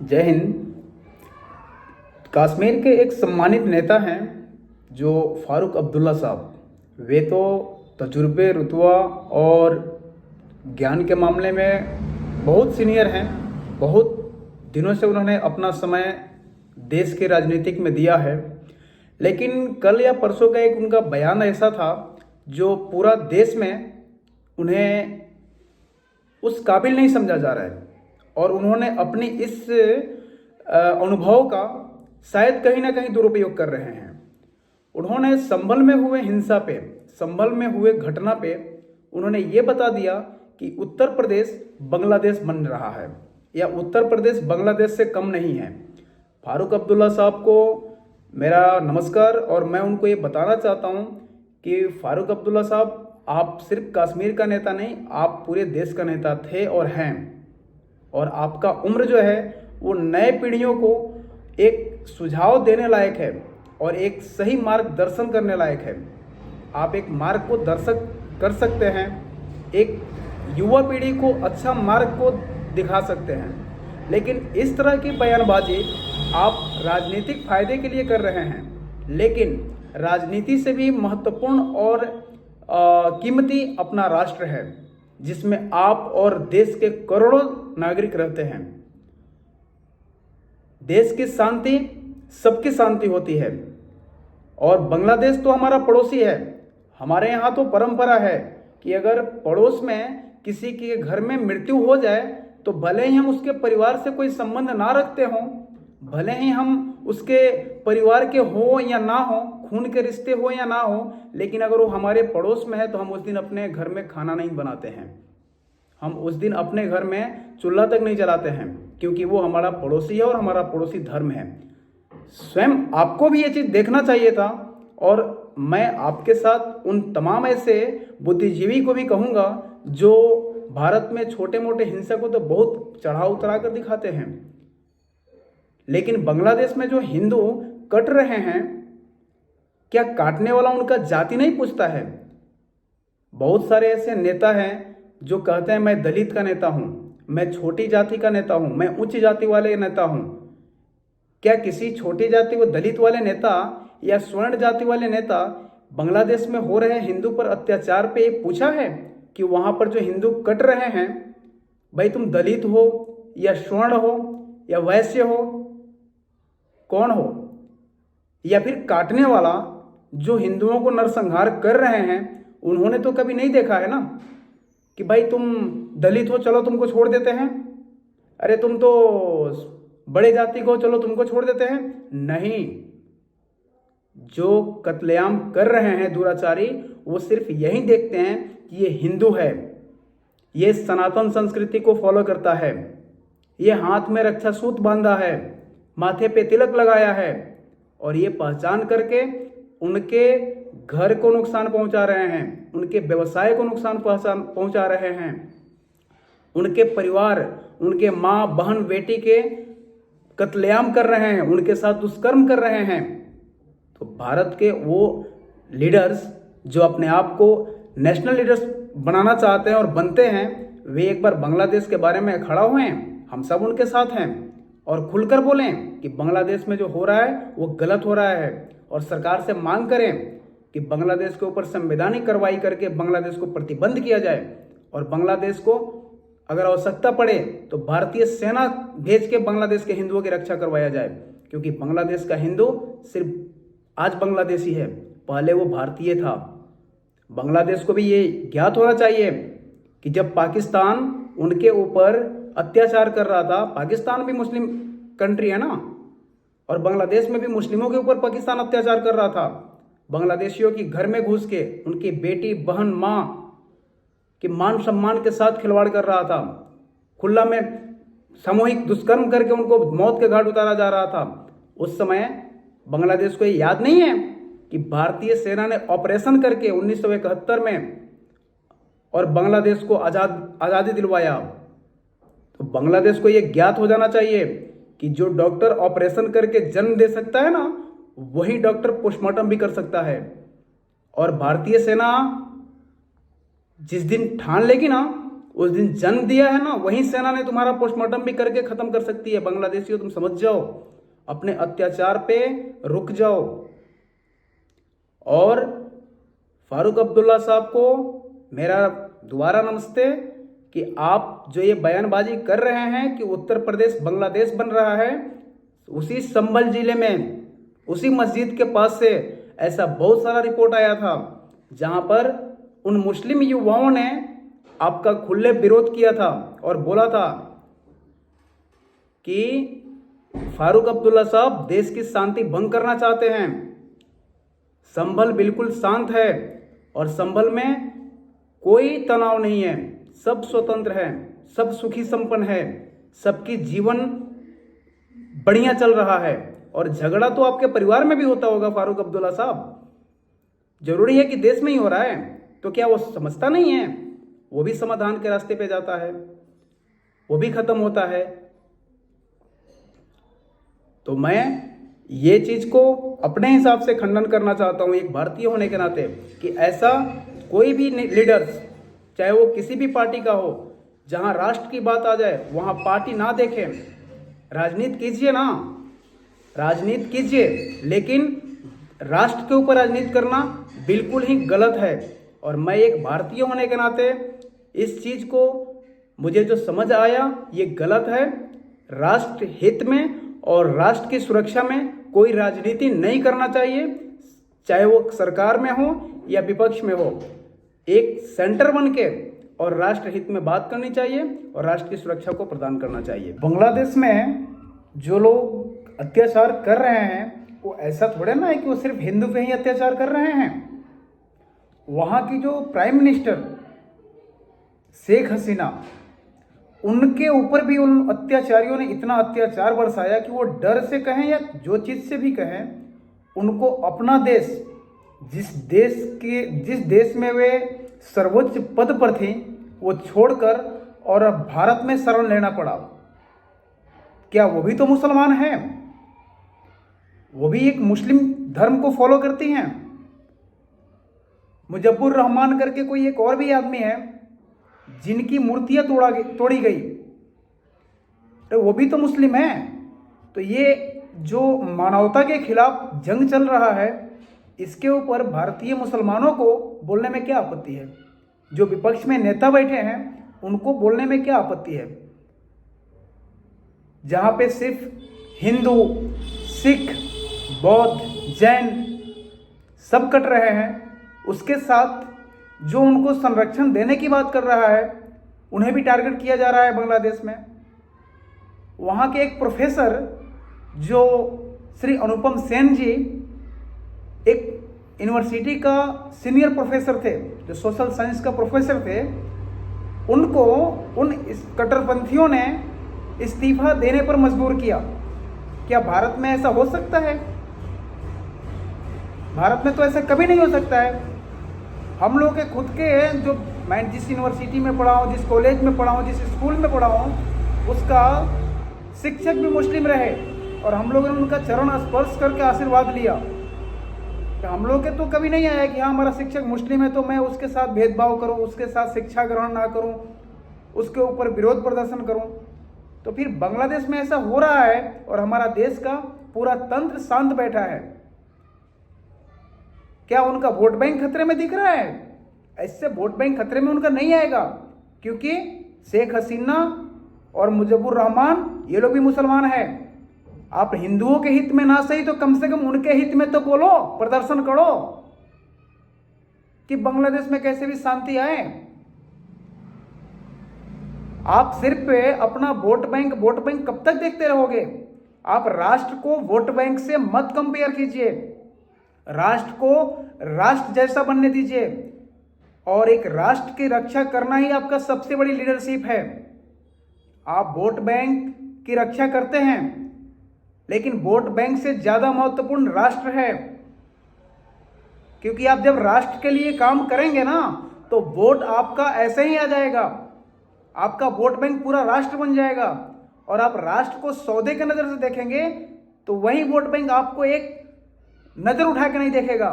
जय हिंद। कश्मीर के एक सम्मानित नेता हैं जो फारूक अब्दुल्ला साहब। वे तो तजुर्बे, रुतबा और ज्ञान के मामले में बहुत सीनियर हैं। बहुत दिनों से उन्होंने अपना समय देश के राजनीतिक में दिया है। लेकिन कल या परसों का एक उनका बयान ऐसा था जो पूरा देश में उन्हें उस काबिल नहीं समझा जा रहा है, और उन्होंने अपनी इस अनुभव का शायद कहीं ना कहीं दुरुपयोग कर रहे हैं। उन्होंने संभल में हुए हिंसा पे, संभल में हुए घटना पे उन्होंने ये बता दिया कि उत्तर प्रदेश बांग्लादेश बन रहा है या उत्तर प्रदेश बांग्लादेश से कम नहीं है। फारूक अब्दुल्ला साहब को मेरा नमस्कार, और मैं उनको ये बताना चाहता हूँ कि फारूक अब्दुल्ला साहब, आप सिर्फ कश्मीर का नेता नहीं, आप पूरे देश का नेता थे और हैं। और आपका उम्र जो है वो नए पीढ़ियों को एक सुझाव देने लायक है और एक सही मार्गदर्शन करने लायक है। आप एक मार्ग को दर्शक कर सकते हैं, एक युवा पीढ़ी को अच्छा मार्ग को दिखा सकते हैं। लेकिन इस तरह की बयानबाजी आप राजनीतिक फायदे के लिए कर रहे हैं। लेकिन राजनीति से भी महत्वपूर्ण और कीमती अपना राष्ट्र है, जिसमें आप और देश के करोड़ों नागरिक रहते हैं। देश की शांति सबकी शांति होती है, और बांग्लादेश तो हमारा पड़ोसी है। हमारे यहाँ तो परंपरा है कि अगर पड़ोस में किसी के घर में मृत्यु हो जाए तो भले ही हम उसके परिवार से कोई संबंध ना रखते हों, भले ही हम उसके परिवार के हो या ना हो, खून के रिश्ते हो या ना हो, लेकिन अगर वो हमारे पड़ोस में है तो हम उस दिन अपने घर में खाना नहीं बनाते हैं, हम उस दिन अपने घर में चूल्हा तक नहीं जलाते हैं, क्योंकि वो हमारा पड़ोसी है और हमारा पड़ोसी धर्म है। स्वयं आपको भी ये चीज़ देखना चाहिए था। और मैं आपके साथ उन तमाम ऐसे बुद्धिजीवी को भी कहूँगा जो भारत में छोटे मोटे हिंसक को तो बहुत चढ़ा उतरा कर दिखाते हैं, लेकिन बांग्लादेश में जो हिंदू कट रहे हैं, क्या काटने वाला उनका जाति नहीं पूछता है? बहुत सारे ऐसे नेता हैं जो कहते हैं मैं दलित का नेता हूं, मैं छोटी जाति का नेता हूं, मैं उच्च जाति वाले नेता हूं। क्या किसी छोटी जाति व दलित वाले नेता या स्वर्ण जाति वाले नेता बांग्लादेश में हो रहे हिंदू पर अत्याचार पे पूछा है कि वहां पर जो हिंदू कट रहे हैं, भाई तुम दलित हो या स्वर्ण हो या वैश्य हो, कौन हो? या फिर काटने वाला जो हिंदुओं को नरसंहार कर रहे हैं, उन्होंने तो कभी नहीं देखा है ना कि भाई तुम दलित हो, चलो तुमको छोड़ देते हैं, अरे तुम तो बड़े जाति को, चलो तुमको छोड़ देते हैं। नहीं, जो कत्लेआम कर रहे हैं दुराचारी, वो सिर्फ यही देखते हैं कि ये हिंदू है, ये सनातन संस्कृति को फॉलो करता है, ये हाथ में रक्षा सूत्र बांधा है, माथे पे तिलक लगाया है, और ये पहचान करके उनके घर को नुकसान पहुंचा रहे हैं, उनके व्यवसाय को नुकसान पहुंचा रहे हैं, उनके परिवार, उनके माँ बहन बेटी के कत्लेआम कर रहे हैं, उनके साथ दुष्कर्म कर रहे हैं। तो भारत के वो लीडर्स जो अपने आप को नेशनल लीडर्स बनाना चाहते हैं और बनते हैं, वे एक बार बांग्लादेश के बारे में खड़ा हुए। हम सब उनके साथ हैं, और खुलकर बोलें कि बांग्लादेश में जो हो रहा है वो गलत हो रहा है, और सरकार से मांग करें कि बांग्लादेश के ऊपर संवैधानिक कार्रवाई करके बांग्लादेश को प्रतिबंध किया जाए, और बांग्लादेश को अगर आवश्यकता पड़े तो भारतीय सेना भेज के बांग्लादेश के हिंदुओं की रक्षा करवाया जाए। क्योंकि बांग्लादेश का हिंदू सिर्फ आज बांग्लादेशी है, पहले वो भारतीय था। बांग्लादेश को भी ये ज्ञात होना चाहिए कि जब पाकिस्तान उनके ऊपर अत्याचार कर रहा था, पाकिस्तान भी मुस्लिम कंट्री है ना, और बांग्लादेश में भी मुस्लिमों के ऊपर पाकिस्तान अत्याचार कर रहा था। बांग्लादेशियों की घर में घुस के उनकी बेटी, बहन, माँ के मान सम्मान के साथ खिलवाड़ कर रहा था, खुला में सामूहिक दुष्कर्म करके उनको मौत के घाट उतारा जा रहा था। उस समय बांग्लादेश को ये याद नहीं है कि भारतीय सेना ने ऑपरेशन करके 1971 में और बांग्लादेश को आज़ादी दिलवाया। तो बांग्लादेश को ये ज्ञात हो जाना चाहिए कि जो डॉक्टर ऑपरेशन करके जन्म दे सकता है ना, वही डॉक्टर पोस्टमार्टम भी कर सकता है। और भारतीय सेना जिस दिन ठान लेगी ना, उस दिन जन्म दिया है ना, वही सेना ने तुम्हारा पोस्टमार्टम भी करके खत्म कर सकती है। बांग्लादेशियों, तुम समझ जाओ, अपने अत्याचार पे रुक जाओ। और फारूक अब्दुल्ला साहब को मेरा दोबारा नमस्ते कि आप जो ये बयानबाजी कर रहे हैं कि उत्तर प्रदेश बांग्लादेश बन रहा है, उसी संभल जिले में उसी मस्जिद के पास से ऐसा बहुत सारा रिपोर्ट आया था जहां पर उन मुस्लिम युवाओं ने आपका खुले विरोध किया था और बोला था कि फारूक अब्दुल्ला साहब देश की शांति भंग करना चाहते हैं। संभल बिल्कुल शांत है और संभल में कोई तनाव नहीं है, सब स्वतंत्र है, सब सुखी संपन्न है, सबकी जीवन बढ़िया चल रहा है। और झगड़ा तो आपके परिवार में भी होता होगा फारूक अब्दुल्ला साहब, जरूरी है कि देश में ही हो रहा है, तो क्या वो समझता नहीं है? वो भी समाधान के रास्ते पे जाता है, वो भी खत्म होता है। तो मैं ये चीज को अपने हिसाब से खंडन करना चाहता हूं एक भारतीय होने के नाते कि ऐसा कोई भी लीडर्स, चाहे वो किसी भी पार्टी का हो, जहां राष्ट्र की बात आ जाए वहां पार्टी ना देखें। राजनीति कीजिए ना, राजनीति कीजिए, लेकिन राष्ट्र के ऊपर राजनीति करना बिल्कुल ही गलत है। और मैं एक भारतीय होने के नाते इस चीज को, मुझे जो समझ आया, ये गलत है। राष्ट्र हित में और राष्ट्र की सुरक्षा में कोई राजनीति नहीं करना चाहिए, चाहे वो सरकार में हो या विपक्ष में हो। एक सेंटर बन के और राष्ट्र हित में बात करनी चाहिए और राष्ट्र की सुरक्षा को प्रदान करना चाहिए। बांग्लादेश में जो लोग अत्याचार कर रहे हैं वो ऐसा थोड़ा ना है कि वो सिर्फ हिंदू पे ही अत्याचार कर रहे हैं। वहाँ की जो प्राइम मिनिस्टर शेख हसीना, उनके ऊपर भी उन अत्याचारियों ने इतना अत्याचार बरसाया कि वो डर से कहें या जो चीज़ से भी कहें, उनको अपना देश, जिस देश में वे सर्वोच्च पद पर थी, वो छोड़कर और अब भारत में शरण लेना पड़ा। क्या वो भी तो मुसलमान हैं? वो भी एक मुस्लिम धर्म को फॉलो करती हैं। मुजब्बुर रहमान करके कोई एक और भी आदमी है जिनकी मूर्तियां तोड़ी गई, तो वो भी तो मुस्लिम है। तो ये जो मानवता के खिलाफ जंग चल रहा है, इसके ऊपर भारतीय मुसलमानों को बोलने में क्या आपत्ति है? जो विपक्ष में नेता बैठे हैं उनको बोलने में क्या आपत्ति है? जहां पे सिर्फ हिंदू, सिख, बौद्ध, जैन सब कट रहे हैं, उसके साथ जो उनको संरक्षण देने की बात कर रहा है उन्हें भी टारगेट किया जा रहा है बांग्लादेश में। वहाँ के एक प्रोफेसर जो श्री अनुपम सेन जी, एक यूनिवर्सिटी का सीनियर प्रोफेसर थे, जो सोशल साइंस का प्रोफेसर थे, उनको उन कट्टरपंथियों ने इस्तीफा देने पर मजबूर किया। क्या भारत में ऐसा हो सकता है? भारत में तो ऐसा कभी नहीं हो सकता है। हम लोग के खुद के हैं, जो मैं जिस यूनिवर्सिटी में पढ़ा हूँ, जिस कॉलेज में पढ़ा हूँ, जिस स्कूल में पढ़ा हूँ, उसका शिक्षक भी मुस्लिम रहे और हम लोगों ने उनका चरण स्पर्श करके आशीर्वाद लिया। तो हम लोग के तो कभी नहीं आया कि हाँ हमारा शिक्षक मुस्लिम है तो मैं उसके साथ भेदभाव करूँ, उसके साथ शिक्षा ग्रहण ना करूँ, उसके ऊपर विरोध प्रदर्शन करूँ। तो फिर बांग्लादेश में ऐसा हो रहा है और हमारा देश का पूरा तंत्र शांत बैठा है। क्या उनका वोट बैंक खतरे में दिख रहा है? ऐसे वोट बैंक खतरे में उनका नहीं आएगा, क्योंकि शेख हसीना और मुजब्बुर रहमान ये लोग भी मुसलमान हैं। आप हिंदुओं के हित में ना सही तो कम से कम उनके हित में तो बोलो, प्रदर्शन करो कि बांग्लादेश में कैसे भी शांति आए। आप सिर्फ अपना वोट बैंक कब तक देखते रहोगे? आप राष्ट्र को वोट बैंक से मत कंपेयर कीजिए, राष्ट्र को राष्ट्र जैसा बनने दीजिए। और एक राष्ट्र की रक्षा करना ही आपका सबसे बड़ी लीडरशिप है। आप वोट बैंक की रक्षा करते हैं, लेकिन वोट बैंक से ज्यादा महत्वपूर्ण राष्ट्र है, क्योंकि आप जब राष्ट्र के लिए काम करेंगे ना तो वोट आपका ऐसे ही आ जाएगा। आपका वोट बैंक पूरा राष्ट्र बन जाएगा और आप राष्ट्र को सौदे के नजर से देखेंगे तो वही वोट बैंक आपको एक नजर उठा के नहीं देखेगा।